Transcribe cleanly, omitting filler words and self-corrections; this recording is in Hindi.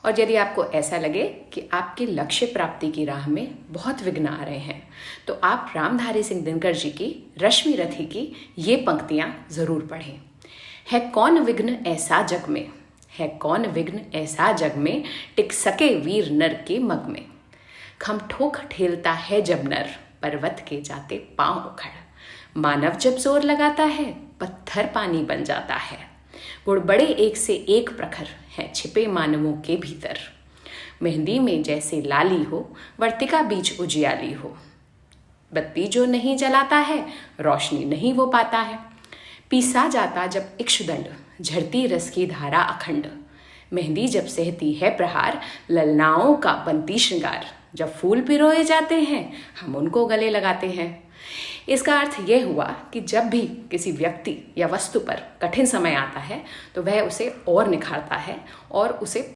और यदि आपको ऐसा लगे कि आपके लक्ष्य प्राप्ति की राह में बहुत विघ्न आ रहे हैं, तो आप रामधारी सिंह दिनकर जी की रश्मि रथी की ये पंक्तियां जरूर पढ़ें। है कौन विघ्न ऐसा जग में, है कौन विघ्न ऐसा जग में, टिक सके वीर नर के मग में। खम ठोक ठेलता है जब नर, पर्वत के जाते पांव उखड़। मानव जब जोर लगाता है, पत्थर पानी बन जाता है। गुण बड़े एक से एक प्रखर हैं छिपे मानवों के भीतर। मेहंदी में जैसे लाली हो, वर्तिका बीच उजियाली हो। बत्ती जो नहीं जलाता है, रोशनी नहीं वो पाता है। पीसा जाता जब इक्षुदंड, झरती रस की धारा अखंड। मेहंदी जब सहती है प्रहार, ललनाओं का बनती श्रृंगार। जब फूल पिरोए जाते हैं, हम उनको गले लगाते हैं। इसका अर्थ यह हुआ कि जब भी किसी व्यक्ति या वस्तु पर कठिन समय आता है, तो वह उसे और निखारता है और उसे